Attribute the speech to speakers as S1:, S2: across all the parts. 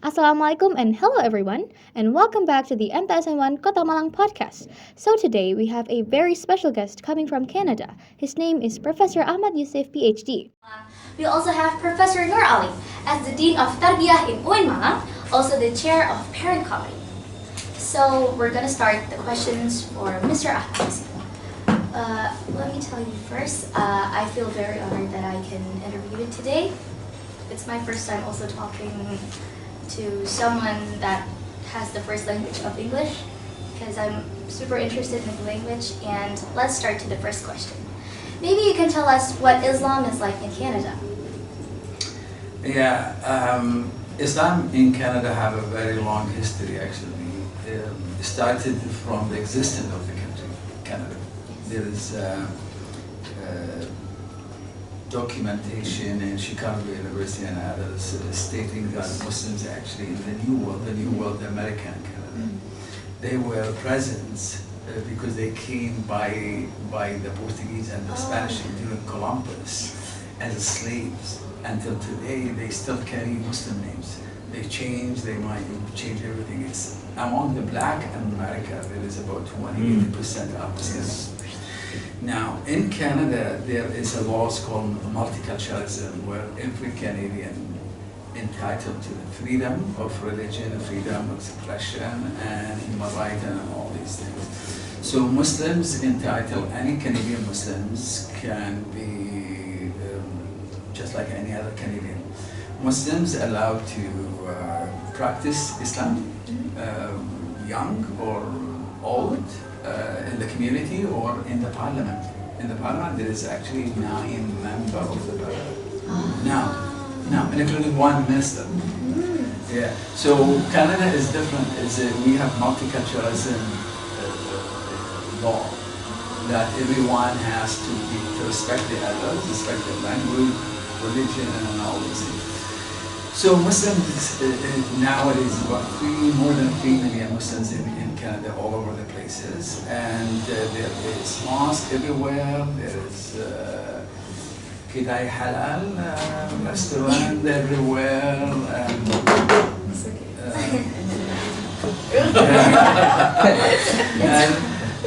S1: Assalamualaikum and hello everyone, and welcome back to the MTsN Kota Malang podcast. So today we have a very special guest coming from Canada. His name is Professor Ahmad Yusuf, PhD.
S2: We also have Professor Nur Ali as the Dean of Tarbiyah in UIN Malang, also the Chair of Parent Committee. So we're gonna start the questions for Mr. Ahmad. Let me tell you first, I feel very honored that I can interview you today. It's my first time also talking to someone that has the first language of English, because I'm super interested in the language. And let's start to the first question. Maybe you can tell us what Islam is like in Canada.
S3: Yeah, Islam in Canada have a very long history actually. It started from the existence of the country, Canada. There is documentation in Chicago University and others stating that Muslims actually in the New World, American Canada, they were present because they came by the Portuguese and the Spanish during Columbus as slaves. Until today, they still carry Muslim names. They might change everything. It's among the Black America, there is about 20% are Muslims. Now, in Canada, there is a law called multiculturalism, where every Canadian entitled to the freedom of religion, freedom of expression, and human rights, and all these things. So Muslims entitled, any Canadian Muslims can be just like any other Canadian. Muslims allowed to practice Islam, young or old, in the community or in the parliament. In the parliament, there is actually 9 members of the parliament. Now, including 1 minister. Yeah. So Canada is different. We have multiculturalism law that everyone has to respect the others, respect their language, religion, and all these things. So Muslims nowadays, about more than 3 million Muslims in Canada, all over the places, and there is mosque everywhere. There is Kidai Halal restaurant everywhere,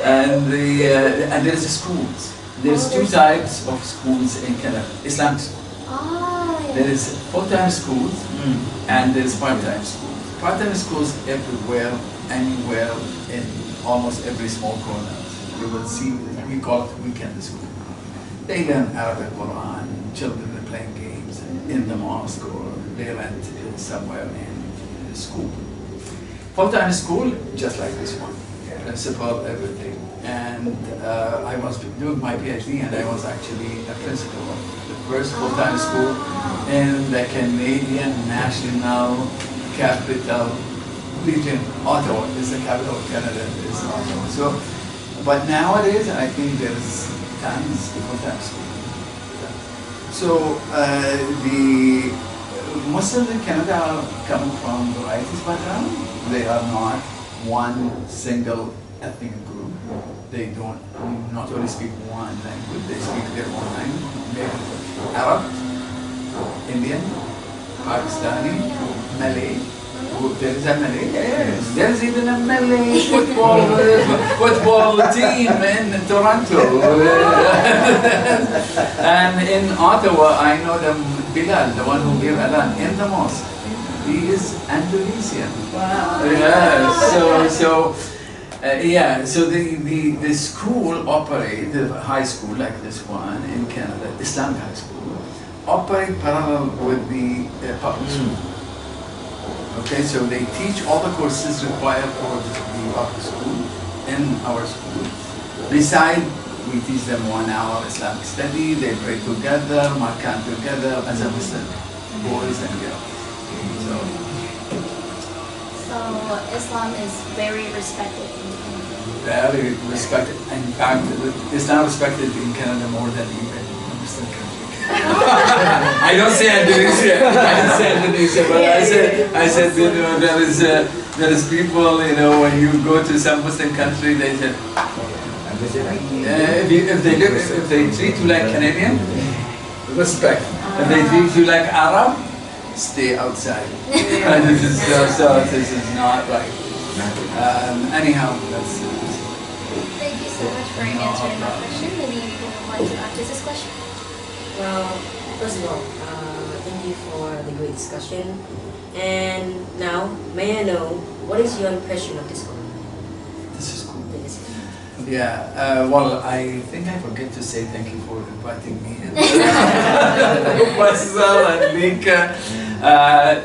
S3: and there's schools. There's 2 types of schools in Canada. Islamic school. There is full-time schools and there is part-time schools. Part-time schools everywhere, anywhere, in almost every small corner. You will see, we call it weekend school. They learn Arabic, Quran, children are playing games in the mosque, or they rent somewhere in the school. Full-time school, just like this one. Principal, everything. And I was doing my PhD, and I was actually a principal of the first full-time school in the Canadian National Capital Region. Ottawa is the capital of Canada, is Ottawa. So, but nowadays, I think there's tons of full-time schools. So the Muslims in Canada are coming from varieties background. They are not one single ethnic group. They don't not only speak one language, they speak their own language. Maybe Arab, Indian, Pakistani, Malay. There is a Malay. Yes. There is even a Malay football team in Toronto. And in Ottawa, I know the Bilal, the one who gave Adhan in the mosque. He is Indonesian. Wow. So the school operate, the high school like this one in Canada, Islamic high school, operate parallel with the public school. Okay, so they teach all the courses required for the public school in our school. Besides, we teach them 1 hour Islamic study, they pray together, makan together as a Muslim, boys and girls.
S2: So Islam is very respected in Canada.
S3: Very respected. In fact, it's not respected in Canada more than even Muslim country. I don't say Indonesia. But I said, you know, there is people, you know, when you go to some Muslim country, they say, If they treat you like Canadian, respect. If they treat you like Arab, stay outside. This is not right. Anyhow, that's.
S2: Thank you so much for answering that question. Maybe you want to answer this question.
S4: Well, first of all, thank you for the great discussion. And now, may I know what is your impression of this school?
S3: This is cool. Yeah, well, I think I forget to say thank you for inviting me. Myself and Lika,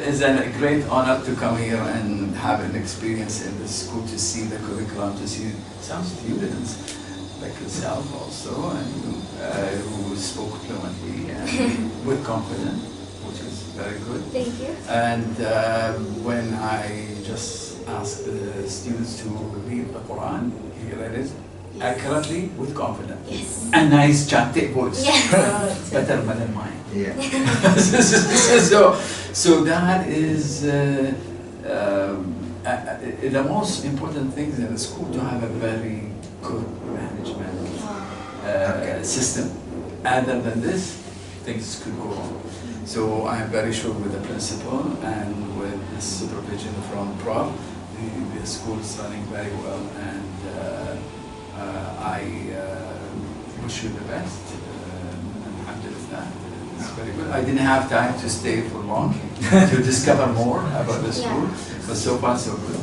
S3: it's a great honor to come here and have an experience in the school, to see the curriculum, to see some students like yourself also, and who spoke fluently and with confidence, which is very good.
S2: Thank you.
S3: And when I just asked the students to read the Quran, he read it accurately with confidence.
S2: Yes.
S3: A nice chanted voice.
S2: Yes.
S3: Better than mine.
S5: Yeah.
S3: So that is the most important thing in the school, to have a very good management system. Other than this, things could go wrong. So I am very sure with the principal and with the supervision from Prof, the school is running very well, and I wish you the best. Alhamdulillah, it's very good. I didn't have time to stay for long to discover more about the school, but so far so good.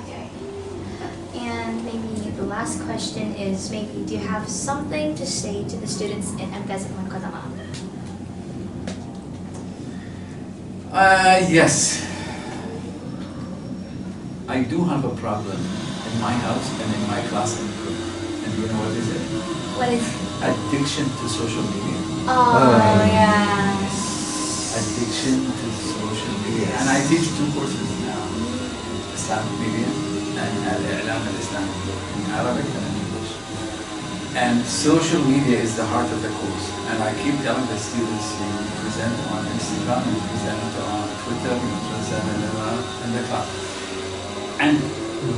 S2: Okay. And maybe the last question is, maybe do you have something to say to the students in MTsN Kota Malang?
S3: Yes. I do have a problem in my house and in my class and group. And you know what is it?
S2: What is?
S3: Addiction to social media.
S2: Oh, yeah.
S3: Addiction to social media. And I teach 2 courses now. Islamic media and Al-I'lam al-Islami in Arabic and in English. And social media is the heart of the course. And I keep telling the students, you present on Instagram, you present on Twitter, you present in the class. And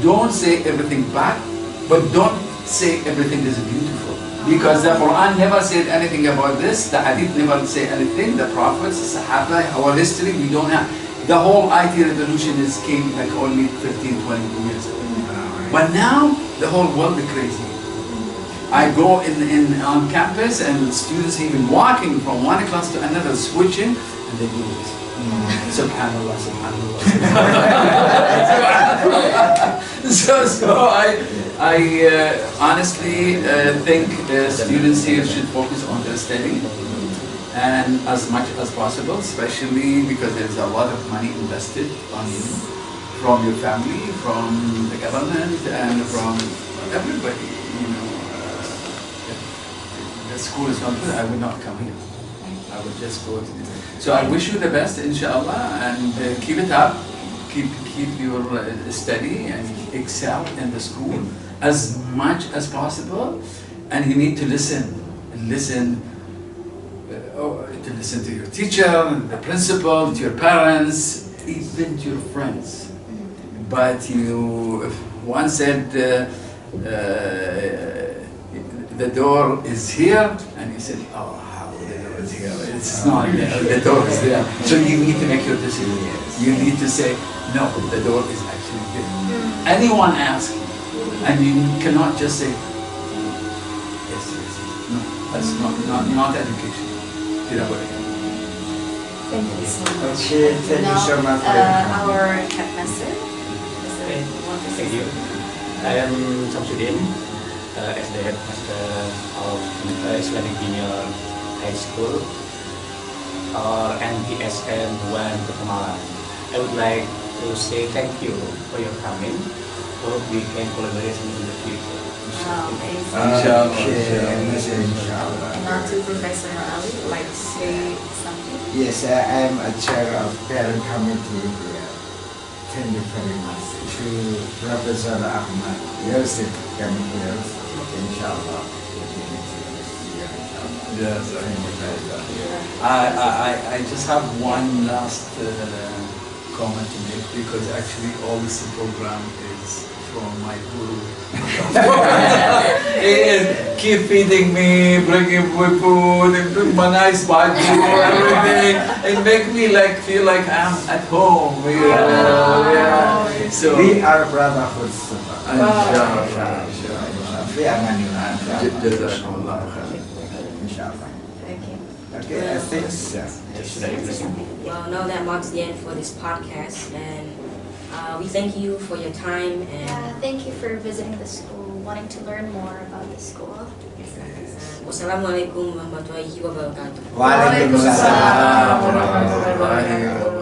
S3: don't say everything bad, but don't say everything is beautiful. Because the Quran never said anything about this, the Hadith never say anything, the Prophets, the Sahaba, our history, we don't have. The whole IT revolution came like only 15, 20 years ago. But now, the whole world is crazy. I go on campus and students even walking from one class to another, switching, and they do this. Subhanallah, Subhanallah. So I honestly think students here should focus on their study, and as much as possible, especially because there's a lot of money invested on you, from your family, from the government, and from everybody. You know, if the school is not good, I would not come here. I would just go to the. So I wish you the best, inshallah, and keep it up. Keep your study and excel in the school as much as possible. And you need to listen to your teacher, the principal, to your parents, even to your friends. But if one said the door is here, and you said, oh, how the door is here? It's not there. The door is there. So you need to make your decision. You need to say, no, the door is actually there. Anyone asks, and you cannot just say, yes. No, that's not education. You know what I mean?
S1: Thank you so much.
S5: Okay, thank you so much for your time.
S1: Our headmaster.
S6: Thank you. I am Samsudin, as the headmaster of Islamic Junior High School, or MTsN 1 Kota Malang. I would like to say thank you for your coming. Hope we can collaborate in the future.
S5: Inshallah.
S1: Now to Professor Ali, would like to say something.
S5: Yes, I am a chair of parent committee here. Thank you very much to Professor Ahmad Yusuf coming here. Inshallah.
S3: Yes, I just have one last comment to make because actually all this program is from my guru. Keep feeding me, bringing me food, and bring my nice Bible, everything, and make me like feel like I'm at home. Yeah. So
S5: We are brotherhood. We are
S3: Jazakumullah khair.
S5: Inshallah.
S4: Okay.
S5: Okay, I think so.
S6: Sudah ikhlas.
S4: Well, now that marks the end for this podcast, and we thank you for your time and
S2: Thank you for visiting the school, wanting to learn more about the school.
S4: wassalamualaikum warahmatullahi wabarakatuh.
S5: Waalaikumsalam warahmatullahi
S3: Waalaikumsalam.